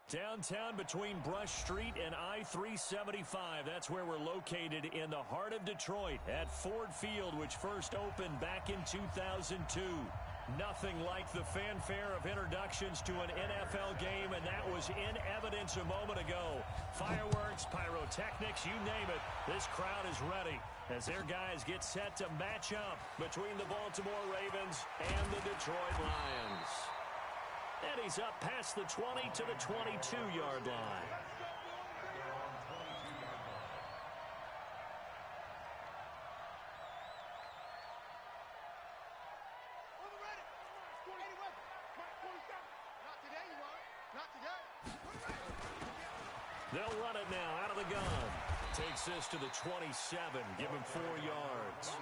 Downtown between Brush Street and I-375. That's where we're located in the heart of Detroit at Ford Field, which first opened back in 2002. Nothing like the fanfare of introductions to an NFL game, and that was in evidence a moment ago. Fireworks, pyrotechnics, you name it. This crowd is ready as their guys get set to match up between the Baltimore Ravens and the Detroit Lions. And he's up past the 20 to the 22-yard line. They'll run it now out of the gun. Takes this to the 27. Give him 4 yards.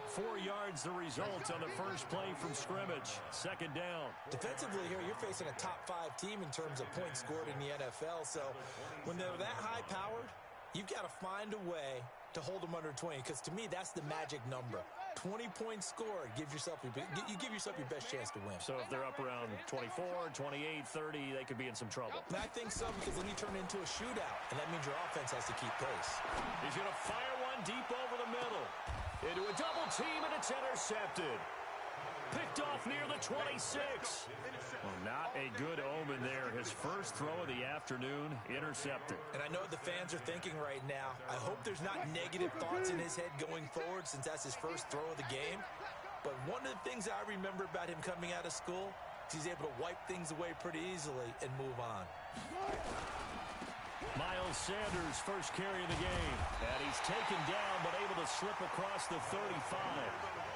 4 yards the result on the first play from scrimmage. Second down. Defensively here, you're facing a top-5 team in terms of points scored in the NFL. So when they're that high-powered, you've got to find a way to hold them under 20. Because to me, that's the magic number. 20 points scored, you give yourself your best chance to win. So if they're up around 24, 28, 30, they could be in some trouble. And I think so, because then you turn it into a shootout, and that means your offense has to keep pace. He's going to fire one deep over the middle. Into a double team, and it's intercepted. Picked off near the 26. Well, not a good omen there. His first throw of the afternoon, intercepted. And I know what the fans are thinking right now. I hope there's not negative thoughts in his head going forward, since that's his first throw of the game. But one of the things I remember about him coming out of school is he's able to wipe things away pretty easily and move on. Miles Sanders, first carry of the game. And he's taken down, but able to slip across the 35.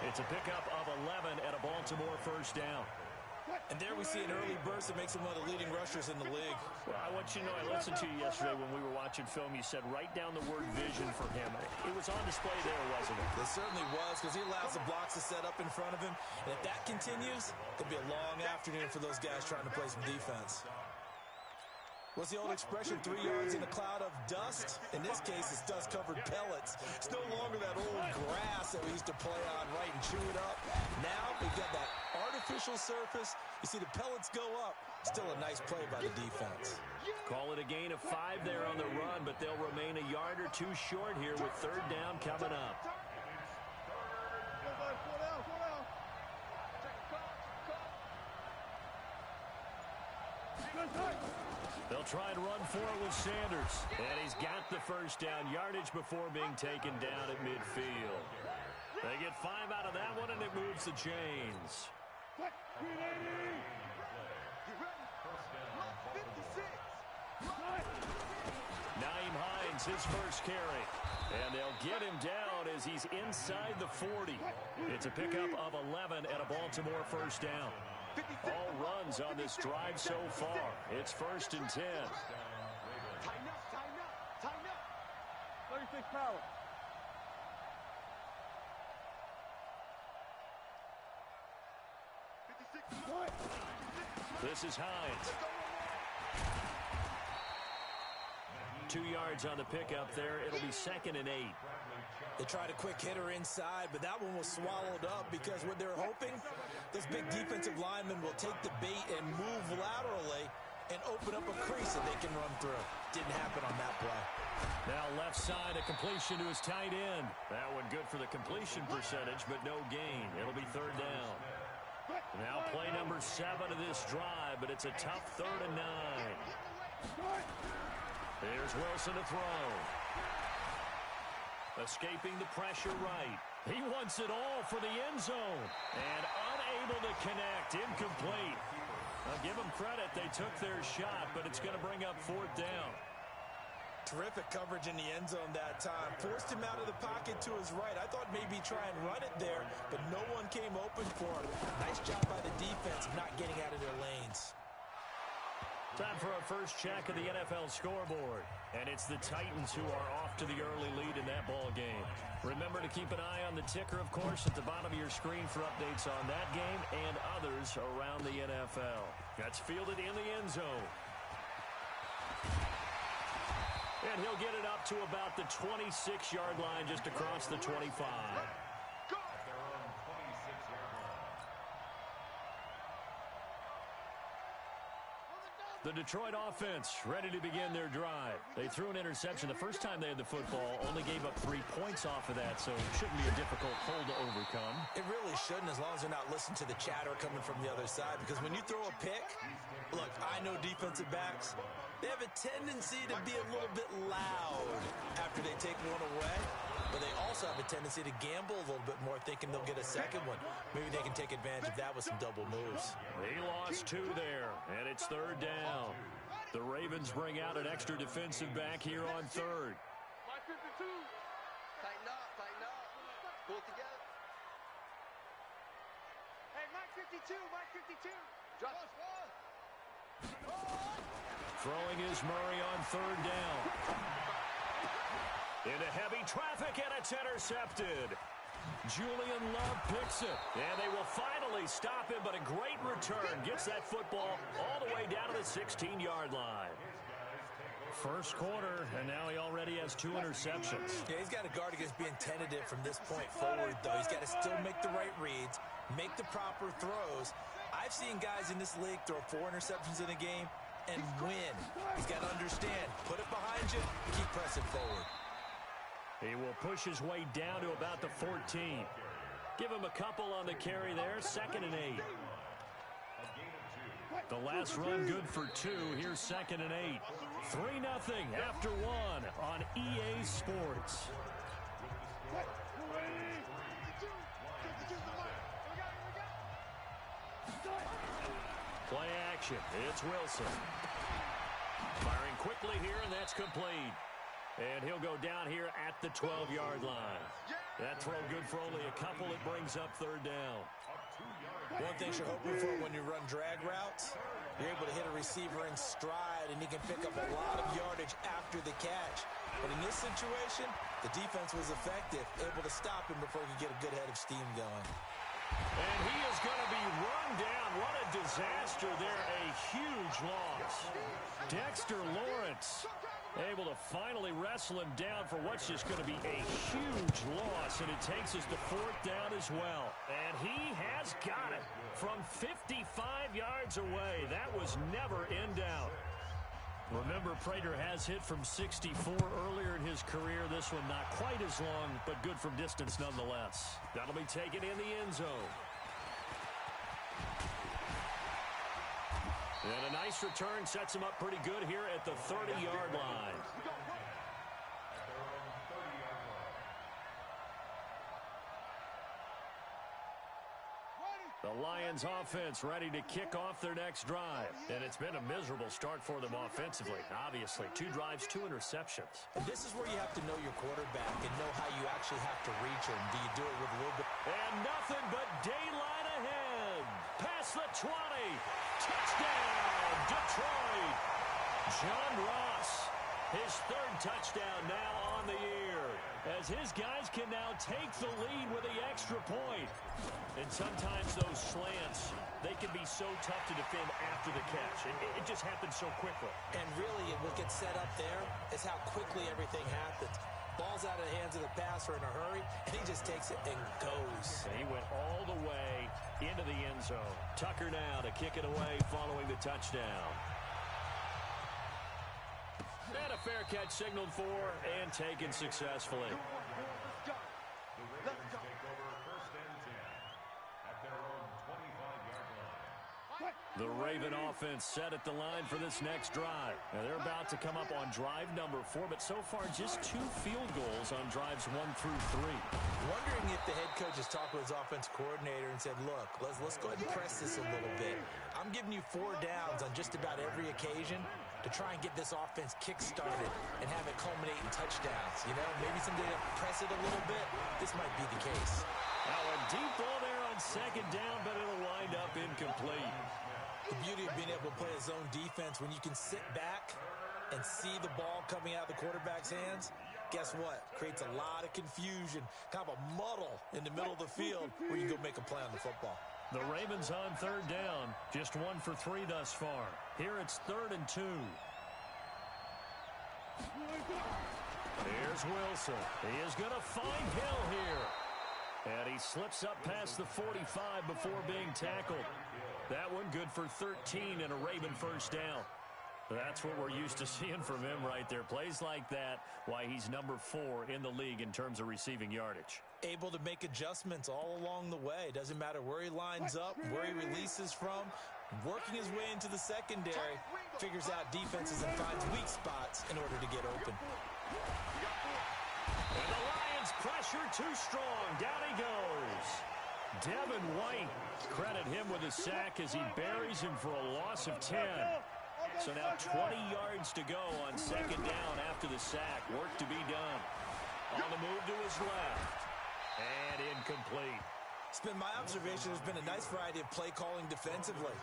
It's a pickup of 11 and a Baltimore first down. And there we see an early burst that makes him one of the leading rushers in the league. Well, I want you to know, I listened to you yesterday when we were watching film. You said write down the word vision for him. It was on display there, wasn't it? It certainly was, because he allows the blocks to set up in front of him. And if that continues, it'll be a long afternoon for those guys trying to play some defense. What's the old expression, 3 yards in a cloud of dust? In this case, it's dust-covered pellets. It's no longer that old grass that we used to play on, right, and chew it up. Now we've got that artificial surface. You see the pellets go up. Still a nice play by the defense. Call it a gain of 5 there on the run, but they'll remain a yard or two short here with third down coming up. They'll try and run for it with Sanders. And he's got the first down yardage before being taken down at midfield. They get 5 out of that one, and it moves the chains. Nyheim Hines, his first carry. And they'll get him down as he's inside the 40. It's a pickup of 11 and a Baltimore first down. All runs on this drive so far. It's first and 10. Tighten up. 36 power. This is Hines. 2 yards on the pickup there. It'll be second and 8. They tried a quick hitter inside, but that one was swallowed up because what they're hoping, this big defensive lineman will take the bait and move laterally and open up a crease that they can run through. Didn't happen on that play. Now left side, a completion to his tight end. That one good for the completion percentage, but no gain. It'll be third down. Now play number 7 of this drive, but it's a tough 3rd and 9. Here's Wilson to throw. Escaping the pressure right. He wants it all for the end zone. And unable to connect. Incomplete. I'll give them credit. They took their shot, but it's going to bring up 4th down. Terrific coverage in the end zone that time. Forced him out of the pocket to his right. I thought maybe try and run it there, but no one came open for him. Nice job by the defense of not getting out of their lanes. Time for our first check of the NFL scoreboard. And it's the Titans who are off to the early lead in that ball game. Remember to keep an eye on the ticker, of course, at the bottom of your screen for updates on that game and others around the NFL. That's fielded in the end zone. And he'll get it up to about the 26-yard line, just across the 25. The Detroit offense ready to begin their drive. They threw an interception the first time they had the football, only gave up 3 points off of that, so it shouldn't be a difficult hole to overcome. It really shouldn't, as long as they're not listening to the chatter coming from the other side, because when you throw a pick, look, I know defensive backs, they have a tendency to be a little bit loud after they take one away, but they also have a tendency to gamble a little bit more, thinking they'll get a second one. Maybe they can take advantage of that with some double moves. He lost 2 there, and it's 3rd down. The Ravens bring out an extra defensive back here on 3rd. Mike 52. Tighten up, tighten up. Pull it together. Hey, Mike 52, Mike 52. Drop. Throwing is Murray on 3rd down. Into heavy traffic, and it's intercepted. Julian Love picks it, and they will finally stop him, but a great return. Gets that football all the way down to the 16-yard line. First quarter, and now he already has 2 interceptions. Yeah, he's got to guard against being tentative from this point forward, though. He's got to still make the right reads, make the proper throws. I've seen guys in this league throw 4 interceptions in a game and win. He's got to understand, put it behind you, keep pressing forward. He will push his way down to about the 14. Give him a couple on the carry there, 2nd and 8. The last run good for 2. Here's 2nd and 8. 3-0 after 1 on EA Sports. Play action. It's Wilson. Firing quickly here, and that's complete. And he'll go down here at the 12-yard line. That throw good for only a couple. It brings up 3rd down. One thing you're hoping for when you run drag routes, you're able to hit a receiver in stride, and he can pick up a lot of yardage after the catch. But in this situation, the defense was effective, able to stop him before he could get a good head of steam going. And he is going to be run down. What a disaster there. A huge loss. Dexter Lawrence able to finally wrestle him down for what's just going to be a huge loss, and it takes us to 4th down as well. And he has got it from 55 yards away. That was never in doubt. Remember, Prater has hit from 64 earlier in his career. This one not quite as long, but good from distance nonetheless. That'll be taken in the end zone. And a nice return sets him up pretty good here at the 30-yard line. The Lions offense ready to kick off their next drive. And it's been a miserable start for them offensively. Obviously, 2 drives, 2 interceptions. And this is where you have to know your quarterback and know how you actually have to reach him. Do you do it with a little bit? And nothing but daylight ahead. Past the 20. Touchdown, Detroit. John Ross, his 3rd touchdown now on the year, as his guys can now take the lead with the extra point. And sometimes those slants, they can be so tough to defend after the catch. It just happens so quickly. And really, what gets set up there is how quickly everything happens. Ball's out of the hands of the passer in a hurry, and he just takes it and goes. And he went all the way into the end zone. Tucker now to kick it away following the touchdown. And a fair catch signaled for and taken successfully. The Raven offense set at the line for this next drive. Now they're about to come up on drive number 4, but so far just 2 field goals on drives 1 through 3. Wondering if the head coach has talked with his offense coordinator and said, look, let's go ahead and press this a little bit. I'm giving you 4 downs on just about every occasion to try and get this offense kick-started and have it culminate in touchdowns. You know, maybe someday to press it a little bit. This might be the case. Now a deep ball there on 2nd down, but it'll wind up incomplete. The beauty of being able to play a zone defense, when you can sit back and see the ball coming out of the quarterback's hands, guess what? Creates a lot of confusion, kind of a muddle in the middle of the field where you go make a play on the football. The Ravens on 3rd down, just 1 for 3 thus far. Here it's 3rd and 2. Here's Wilson. He is going to find Hill here. And he slips up past the 45 before being tackled. That one good for 13 and a Raven 1st down. That's what we're used to seeing from him right there. Plays like that, why he's number 4 in the league in terms of receiving yardage. Able to make adjustments all along the way. Doesn't matter where he lines up, where he releases from. Working his way into the secondary, figures out defenses and finds weak spots in order to get open. And the Lions pressure too strong. Down he goes. Devin White, credit him with a sack as he buries him for a loss of 10. So now 20 yards to go on second down after the sack. Work to be done. On the move to his left. And incomplete. It's been my observation there's been a nice variety of play calling defensively.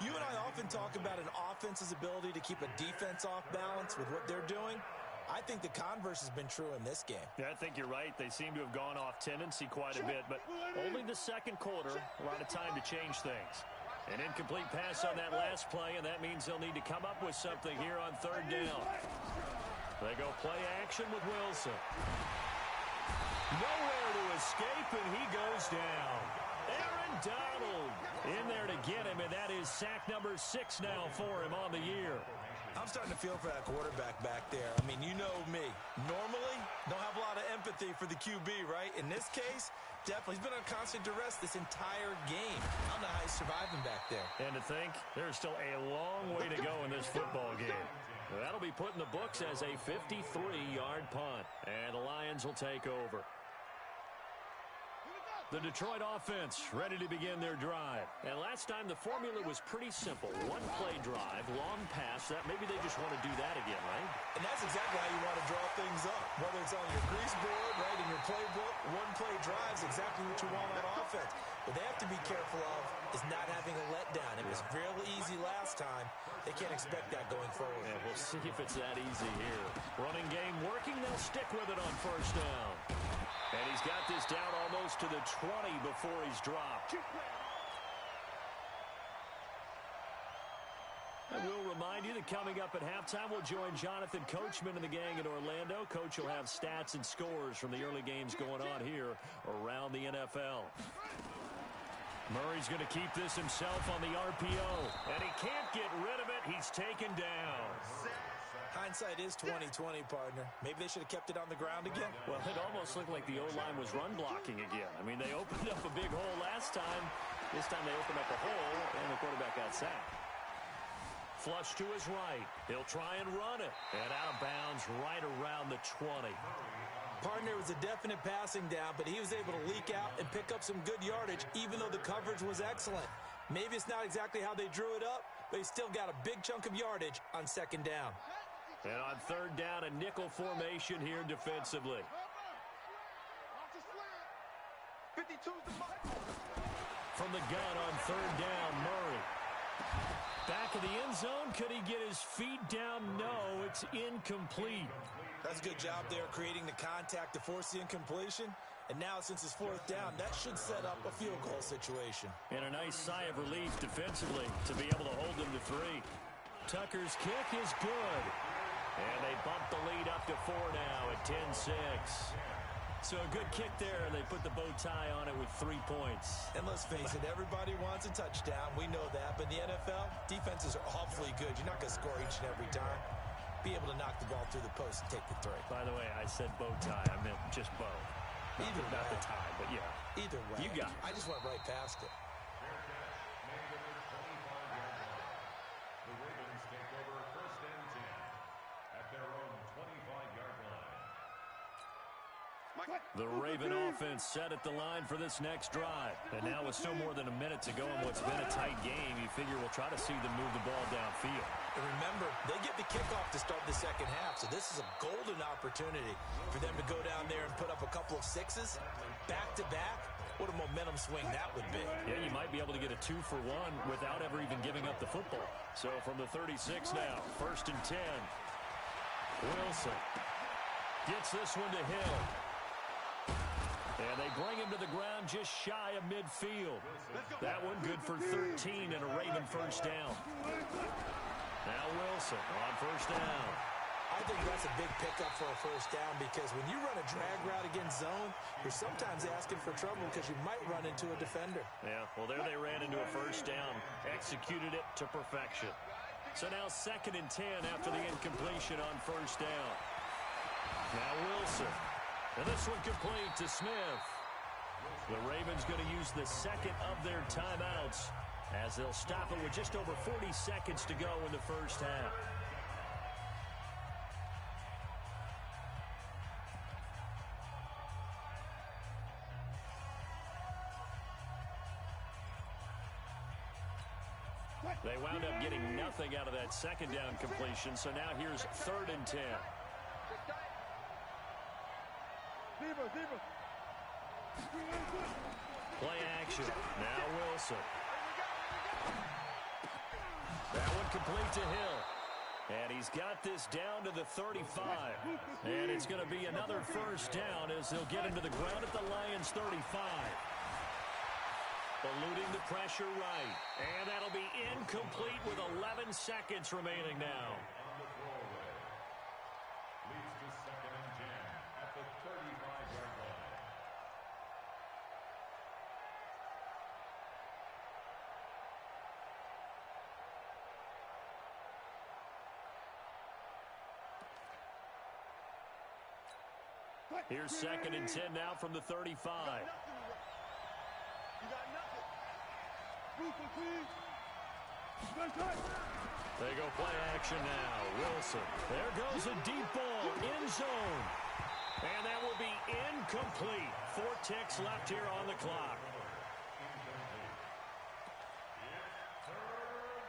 You and I often talk about an offense's ability to keep a defense off balance with what they're doing. I think the converse has been true in this game. Yeah, I think you're right. They seem to have gone off tendency quite a bit, but only the second quarter, a lot of time to change things. An incomplete pass on that last play, and that means they'll need to come up with something here on third down. They go play action with Wilson. Nowhere to escape, and he goes down. Aaron Donald in there to get him, and that is sack number 6 now for him on the year. I'm starting to feel for that quarterback back there. I mean, you know me. Normally, don't have a lot of empathy for the QB, right? In this case, definitely. He's been on constant duress this entire game. I don't know how he's surviving back there. And to think, there's still a long way to go in this football game. That'll be put in the books as a 53-yard punt. And the Lions will take over. The Detroit offense ready to begin their drive. And last time the formula was pretty simple. One play drive, long pass. That maybe they just want to do that again, right? And that's exactly how you want to draw things up. Whether it's on your grease board, right, in your playbook, one play drives exactly what you want on offense. What they have to be careful of is not having a letdown. It was real easy last time. They can't expect that going forward. And we'll see if it's that easy here. Running game working. They'll stick with it on first down. And he's got this down almost to the 20 before he's dropped. I will remind you that coming up at halftime, we'll join Jonathan Coachman and the gang in Orlando. Coach will have stats and scores from the early games going on here around the NFL. Murray's going to keep this himself on the RPO, and he can't get rid of it. He's taken down. Hindsight is 20/20, partner. Maybe they should have kept it on the ground again. Well, it almost looked like the O-line was run blocking again. I mean, they opened up a big hole last time. This time they opened up a hole, and the quarterback got sacked. Flush to his right. He'll try and run it. And out of bounds right around the 20. Partner, was a definite passing down, but he was able to leak out and pick up some good yardage, even though the coverage was excellent. Maybe it's not exactly how they drew it up, but he still got a big chunk of yardage on second down. And on third down, a nickel formation here defensively. From the gun on third down, Murray. Back of the end zone. Could he get his feet down? No, it's incomplete. That's a good job there creating the contact to force the incompletion. And now, since it's fourth down, that should set up a field goal situation. And a nice sigh of relief defensively to be able to hold them to 3. Tucker's kick is good. And they bump the lead up to 4 now at 10-6. So a good kick there, and they put the bow tie on it with 3 points. And let's face it, everybody wants a touchdown. We know that. But in the NFL, defenses are awfully good. You're not going to score each and every time. Be able to knock the ball through the post and take the 3. By the way, I said bow tie. I meant just bow. Either not way. the tie, but yeah. Either way. You got it. I just went right past it. The Raven offense set at the line for this next drive. And now with still more than a minute to go in what's been a tight game, you figure we'll try to see them move the ball downfield. And remember, they get the kickoff to start the second half, so this is a golden opportunity for them to go down there and put up a couple of 6s back-to-back. What a momentum swing that would be. Yeah, you might be able to get a 2-for-1 without ever even giving up the football. So from the 36 now, 1st and 10. Wilson gets this one to Hill. And they bring him to the ground just shy of midfield. That one good for 13 and a Raven first down. Now Wilson on first down. I think that's a big pickup for a first down because when you run a drag route against zone, you're sometimes asking for trouble because you might run into a defender. Yeah, well, there they ran into a first down, executed it to perfection. So now 2nd and 10 after the incompletion on first down. Now Wilson. And this one complete to Smith. The Ravens going to use the second of their timeouts as they'll stop it with just over 40 seconds to go in the first half. They wound up getting nothing out of that second down completion, so now here's 3rd and 10. Play action. Now Wilson. That one complete to Hill. And he's got this down to the 35. And it's going to be another first down as they'll get into the ground at the Lions 35. Eluding the pressure right. And that'll be incomplete with 11 seconds remaining now. Leads to 2nd and 10 at the 35-yard line. Here's 2nd and 10 now from the 35. They go play action now. Wilson. There goes a deep ball. End zone. And that will be incomplete. 4 ticks left here on the clock.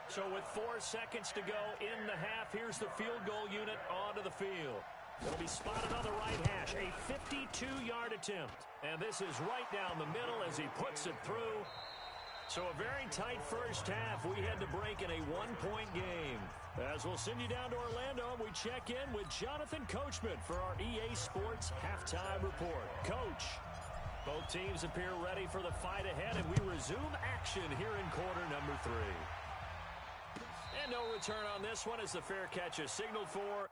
So with 4 seconds to go in the half, here's the field goal unit onto the field. It'll be spotted on the right hash. A 52-yard attempt. And this is right down the middle as he puts it through. So a very tight first half. We had to break in a 1-point game. As we'll send you down to Orlando, we check in with Jonathan Coachman for our EA Sports Halftime Report. Coach, both teams appear ready for the fight ahead, and we resume action here in quarter number 3. And no return on this one as the fair catch is signaled for.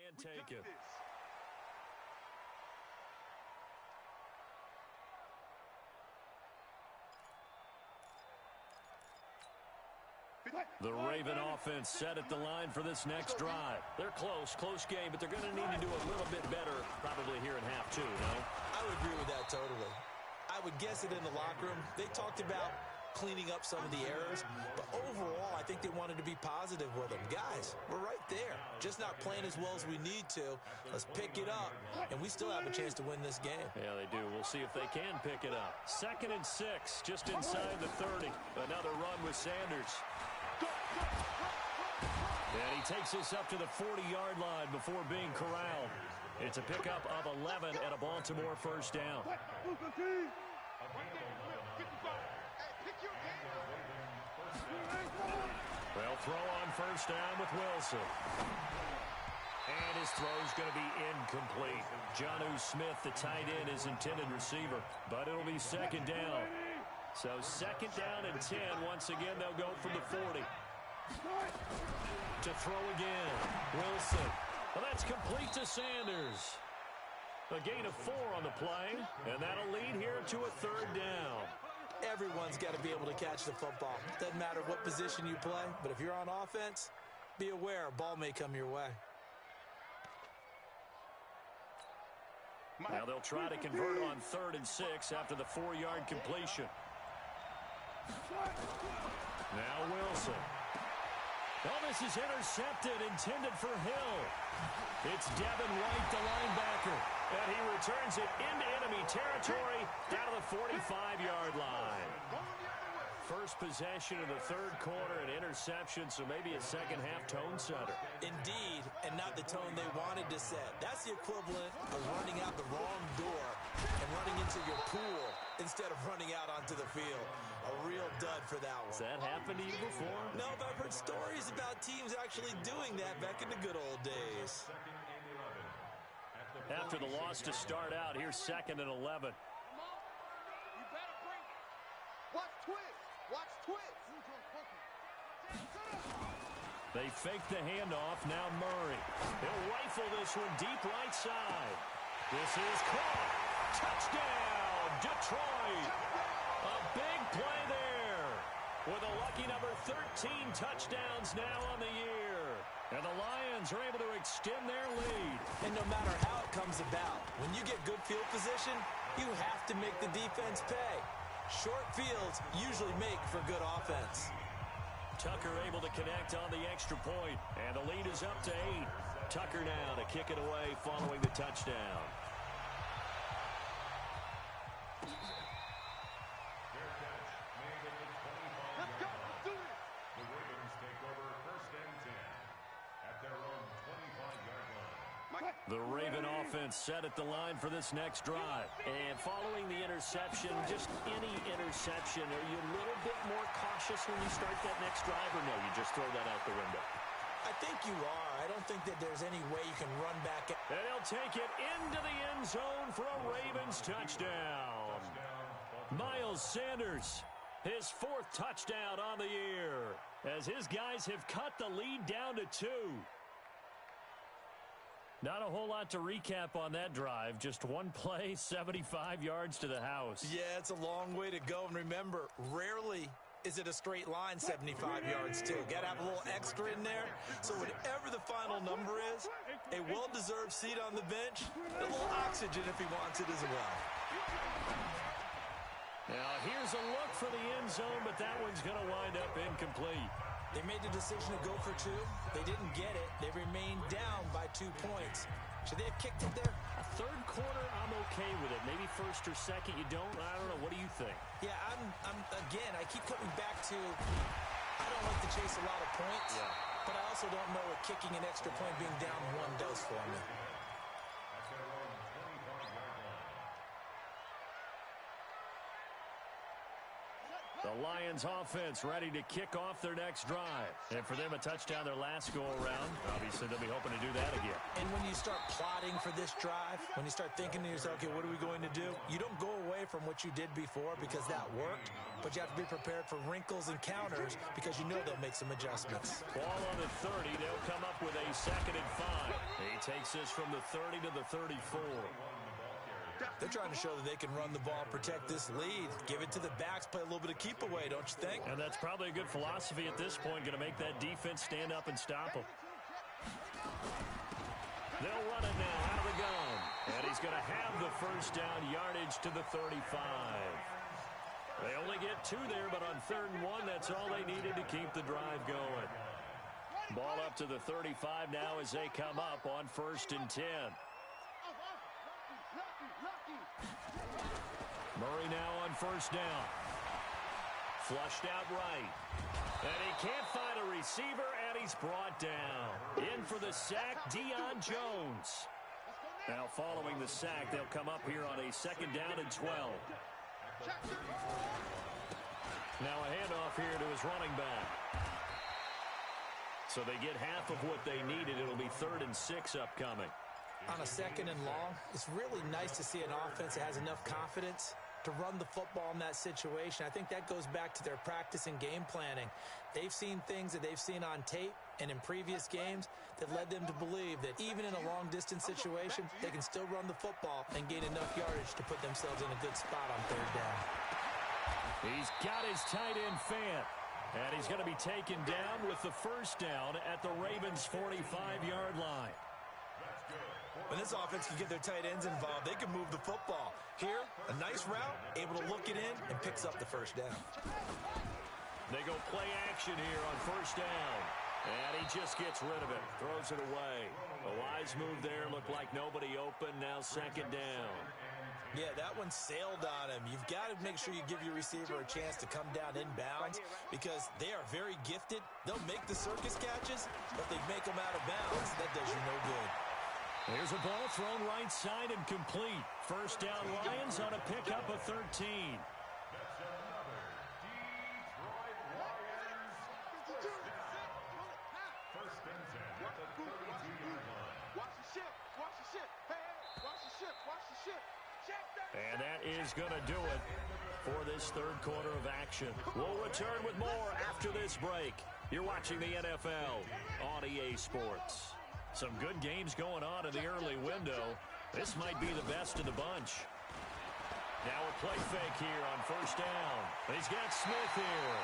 And take it. The Raven offense set at the line for this next drive. They're close game, but they're going to need to do a little bit better probably here in half 2, no? I would agree with that totally. I would guess it in the locker room. They talked about cleaning up some of the errors, but overall, I think they wanted to be positive with them. Guys, we're right there. Just not playing as well as we need to. Let's pick it up, and we still have a chance to win this game. Yeah, they do. We'll see if they can pick it up. 2nd and 6, just inside the 30. Another run with Sanders. And he he takes this up to the 40-yard line before being corralled. It's a pickup of 11 and a Baltimore first down. They'll throw on first down with Wilson. And his throw's going to be incomplete. Jonnu Smith, the tight end, is intended receiver, but it'll be second down. So second down and 10. Once again, they'll go from the 40. To throw again. Wilson. Well, that's complete to Sanders. A gain of 4 on the play, and that'll lead here to a third down. Everyone's got to be able to catch the football. Doesn't matter what position you play, but if you're on offense, be aware a ball may come your way. Now they'll try to convert on 3rd and 6 after the 4-yard completion. Now Wilson. Oh, this is intercepted, intended for Hill. It's Devin White, the linebacker, and he returns it into enemy territory down to the 45-yard line. First possession of the third quarter, an interception, so maybe a second-half tone setter. Indeed, and not the tone they wanted to set. That's the equivalent of running out the wrong door and running into your pool instead of running out onto the field. A real dud for that one. Has that happened to you before? No, but I've heard stories about teams actually doing that back in the good old days. After the loss to start out, here's 2nd and 11. Watch twist. Watch twist. They fake the handoff. Now Murray. He'll rifle this one deep right side. This is caught. Touchdown, Detroit. A big play there. With a lucky number 13 touchdowns now on the year. And the Lions are able to extend their lead. And no matter how it comes about, when you get good field position, you have to make the defense pay. Short fields usually make for good offense. Tucker able to connect on the extra point, and the lead is up to 8. Tucker now to kick it away following the touchdown. Let's go. Let's do this. The Ravens take over 1st and 10 at their own 25-yard line. The Raven offense set at the line for this next drive. And following the interception, just any interception, are you a little bit more cautious when you start that next drive, or no, you just throw that out the window? I think you are. I don't think that there's any way you can run back. And he'll take it into the end zone for a Ravens touchdown. Miles Sanders, his 4th touchdown on the year, as his guys have cut the lead down to 2. Not a whole lot to recap on that drive. Just one play, 75 yards to the house. Yeah, it's a long way to go. And remember, rarely is it a straight line 75 yards, too. Got to have a little extra in there. So whatever the final number is, a well-deserved seat on the bench, a little oxygen if he wants it as well. Now, here's a look for the end zone, but that one's going to wind up incomplete. They made the decision to go for 2. They didn't get it. They remained down by 2 points. Should they have kicked it there? A third quarter, I'm okay with it. Maybe first or second, you don't. I don't know. What do you think? Yeah, again, I keep coming back to, I don't like to chase a lot of points, but I also don't know what kicking an extra point being down 1 does for me. The Lions offense ready to kick off their next drive. And for them, a touchdown their last go-around. Obviously, they'll be hoping to do that again. And when you start plotting for this drive, when you start thinking to yourself, okay, what are we going to do? You don't go away from what you did before because that worked, but you have to be prepared for wrinkles and counters because you know they'll make some adjustments. Ball on the 30. They'll come up with a 2nd and 5. He takes this from the 30 to the 34. They're trying to show that they can run the ball, protect this lead, give it to the backs, play a little bit of keep away, don't you think? And that's probably a good philosophy at this point, going to make that defense stand up and stop them. They'll run it now out of the gun. And he's going to have the first down yardage to the 35. They only get 2 there, but on 3rd and 1, that's all they needed to keep the drive going. Ball up to the 35 now as they come up on 1st and 10. Murray now on 1st down. Flushed out right. And he can't find a receiver, and he's brought down. In for the sack, Deion Jones. Now following the sack, they'll come up here on a 2nd down and 12. Now a handoff here to his running back. So they get half of what they needed. It'll be 3rd and 6 upcoming. On a 2nd and long, it's really nice to see an offense that has enough confidence to run the football in that situation. I think that goes back to their practice and game planning. They've seen things that they've seen on tape and in previous games that led them to believe that even in a long-distance situation, they can still run the football and gain enough yardage to put themselves in a good spot on 3rd down. He's got his tight end Fant. And he's going to be taken down with the 1st down at the Ravens' 45-yard line. When this offense can get their tight ends involved, they can move the football. Here, a nice route, able to look it in, and picks up the 1st down. They go play action here on 1st down. And he just gets rid of it, throws it away. A wise move there, looked like nobody open, now 2nd down. Yeah, that one sailed on him. You've got to make sure you give your receiver a chance to come down inbounds because they are very gifted. They'll make the circus catches, but they make them out of bounds. That does you no good. Here's a ball thrown right side and complete. 1st down Lions on a pickup of 13. That's another Detroit Lions 1st and 10 at the 32-yard line. Watch the ship. Watch the ship. Hey, watch the ship. Watch the ship. Check that. And that is going to do it for this 3rd quarter of action. We'll return with more after this break. You're watching the NFL on EA Sports. Some good games going on in the early window. This might be the best of the bunch. Now a play fake here on 1st down. He's got Smith here.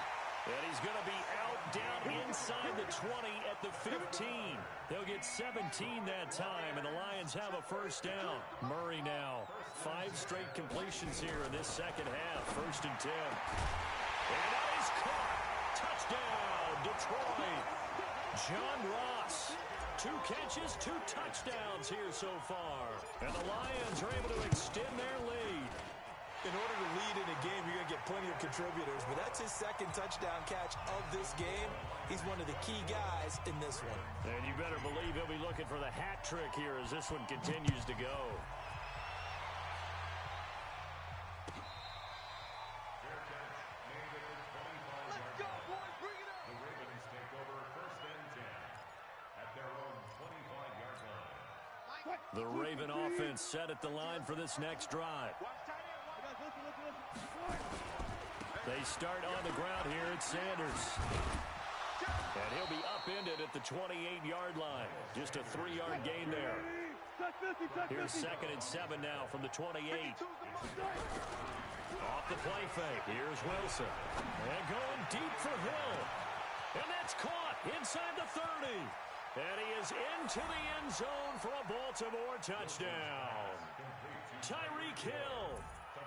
And he's going to be out down inside the 20 at the 15. They'll get 17 that time, and the Lions have a 1st down. Murray now. 5 straight completions here in this 2nd half. 1st and 10. And that is caught. Touchdown, Detroit. John Ross. 2 catches, 2 touchdowns here so far. And the Lions are able to extend their lead. In order to lead in a game, you're going to get plenty of contributors, but that's his 2nd touchdown catch of this game. He's one of the key guys in this one. And you better believe he'll be looking for the hat trick here as this one continues to go. Let's go, boys. Bring it up. The Ravens take over 1st and 10 at their own 25-yard line. The Raven offense set at the line for this next drive. They start on the ground here at Sanders. And he'll be upended at the 28-yard line. Just a 3-yard gain there. Here's 2nd and 7 now from the 28. Off the play fake. Here's Wilson. And going deep for Hill. And that's caught inside the 30. And he is into the end zone for a Baltimore touchdown. Tyreek Hill.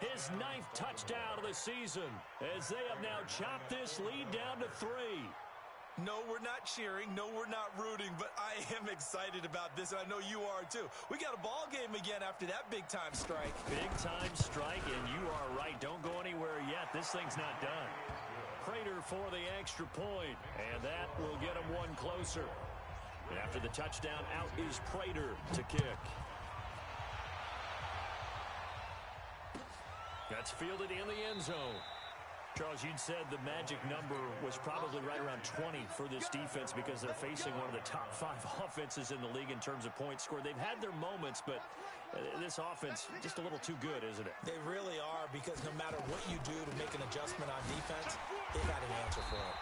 His 9th touchdown of the season as they have now chopped this lead down to 3. No, we're not cheering. No, we're not rooting, but I am excited about this, and I know you are too. We got a ball game again after that big-time strike. Big-time strike, and you are right. Don't go anywhere yet. This thing's not done. Prater for the extra point, and that will get him one closer. And after the touchdown, out is Prater to kick. That's fielded in the end zone. Charles, you'd said the magic number was probably right around 20 for this defense because they're facing one of the top 5 offenses in the league in terms of points scored. They've had their moments, but this offense just a little too good, isn't it? They really are, because no matter what you do to make an adjustment on defense, they've got an answer for it.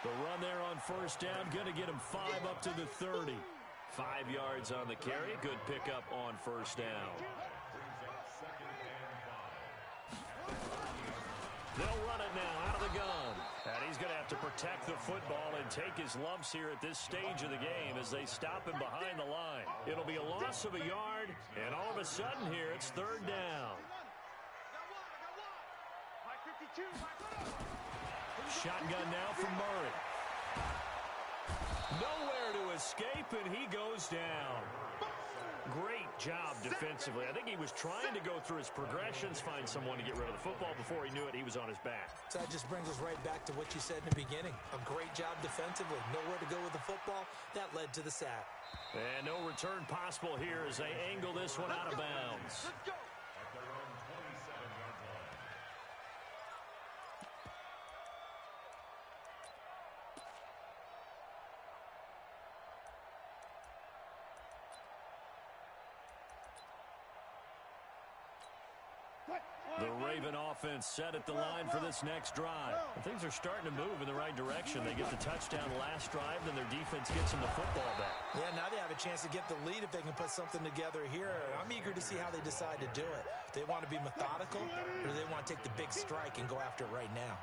The run there on 1st down, going to get him 5 up to the 30. 5 yards on the carry. Good pickup on 1st down. They'll run it now out of the gun. And he's going to have to protect the football and take his lumps here at this stage of the game as they stop him behind the line. It'll be a loss of a yard, and all of a sudden here it's 3rd down. Shotgun now from Murray. Nowhere to escape, and he goes down. Great job defensively. I think he was trying to go through his progressions, find someone to get rid of the football. Before he knew it, he was on his back. So that just brings us right back to what you said in the beginning. A great job defensively. Nowhere to go with the football. That led to the sack. And no return possible here as they angle this one out of bounds. At their own 27-yard line. The Raven offense set at the line for this next drive. And things are starting to move in the right direction. They get the touchdown last drive, then their defense gets them the football back. Yeah, now they have a chance to get the lead if they can put something together here. I'm eager to see how they decide to do it. Do they want to be methodical, or do they want to take the big strike and go after it right now?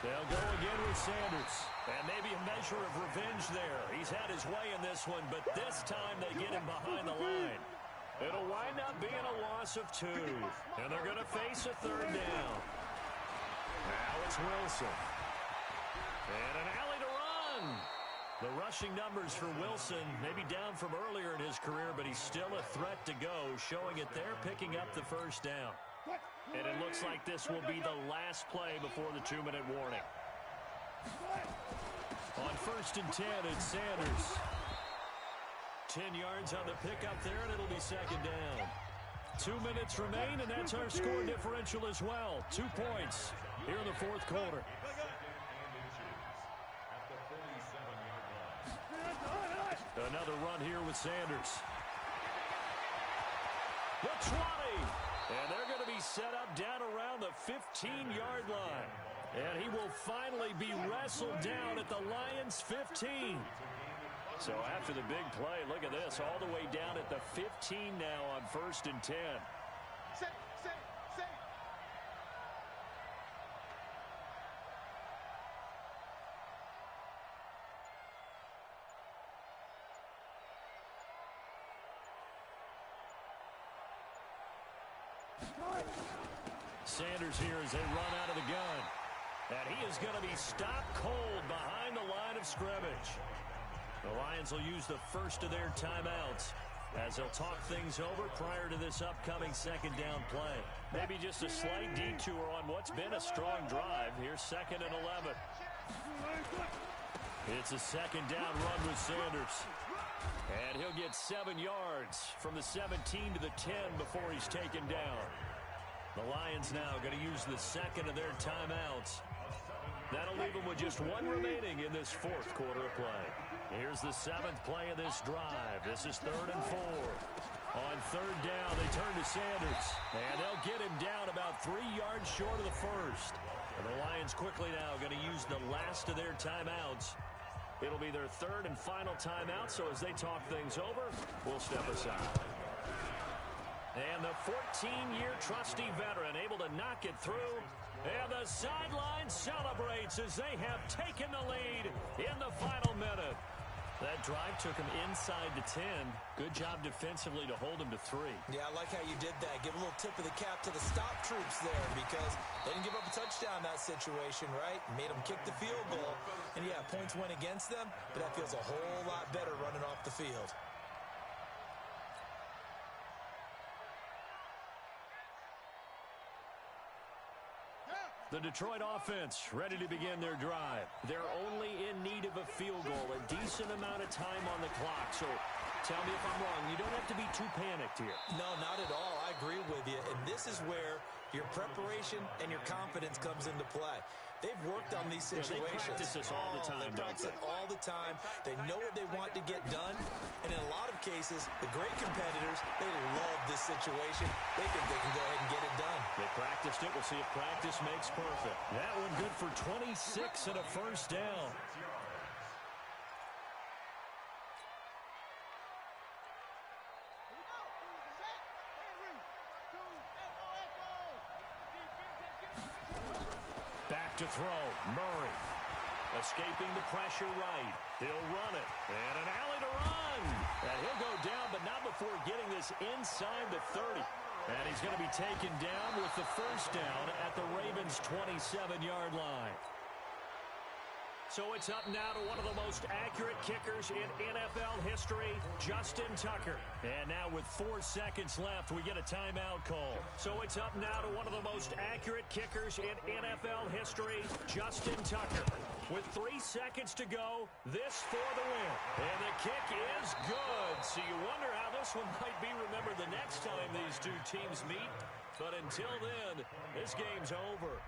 They'll go again with Sanders. And maybe a measure of revenge there. He's had his way in this one, but this time they get him behind the line. It'll wind up being a loss of 2. And they're going to face a third down. Now it's Wilson. And an alley to run. The rushing numbers for Wilson maybe down from earlier in his career, but he's still a threat to go, showing it there, picking up the first down. And it looks like this will be the last play before the 2-minute warning. On 1st and 10, it's Sanders. 10 yards on the pickup there, and it'll be second down. 2 minutes remain, and that's our score differential as well. 2 points here in the fourth quarter. Another run here with Sanders. The 20. And they're going to be set up down around the 15-yard line. And he will finally be wrestled down at the Lions' 15. So after the big play, look at this, all the way down at the 15 now on 1st and 10. Sanders here as they run out of the gun. And he is going to be stopped cold behind the line of scrimmage. The Lions will use the first of their timeouts as they'll talk things over prior to this upcoming second down play. Maybe just a slight detour on what's been a strong drive. Here's 2nd and 11. It's a second down run with Sanders. And he'll get 7 yards from the 17 to the 10 before he's taken down. The Lions now going to use the second of their timeouts. That'll leave them with just 1 remaining in this fourth quarter of play. Here's the 7th play of this drive. This is 3rd and 4. On 3rd down, they turn to Sanders. And they'll get him down about 3 yards short of the first. And the Lions quickly now going to use the last of their timeouts. It'll be their 3rd and final timeout, so as they talk things over, we'll step aside. And the 14-year trusty veteran able to knock it through. And the sideline celebrates as they have taken the lead in the final minute. That drive took him inside the 10. Good job defensively to hold him to 3. Yeah, I like how you did that. Give a little tip of the cap to the stop troops there because they didn't give up a touchdown in that situation, right? Made them kick the field goal. And, yeah, points went against them, but that feels a whole lot better running off the field. The Detroit offense ready to begin their drive. They're only in need of a field goal, a decent amount of time on the clock. So tell me if I'm wrong. You don't have to be too panicked here. No, not at all. I agree with you. And this is where your preparation and your confidence comes into play. They've worked on these situations. They practice this all the time, They practice it all the time. They know what they want to get done. And in a lot of cases, the great competitors, they love this situation. They think they can go ahead and get it done. They practiced it. We'll see if practice makes perfect. That one good for 26 and a first down. Back to throw. Murray. Escaping the pressure right. He'll run it. And an alley to run. And he'll go down, but not before getting this inside the 30. And he's going to be taken down with the first down at the Ravens' 27-yard line. So it's up now to one of the most accurate kickers in NFL history, Justin Tucker. And now with 4 seconds left, we get a timeout call. So it's up now to one of the most accurate kickers in NFL history, Justin Tucker. With 3 seconds to go, this for the win. And the kick is good. So you wonder how this one might be remembered the next time these two teams meet. But until then, this game's over.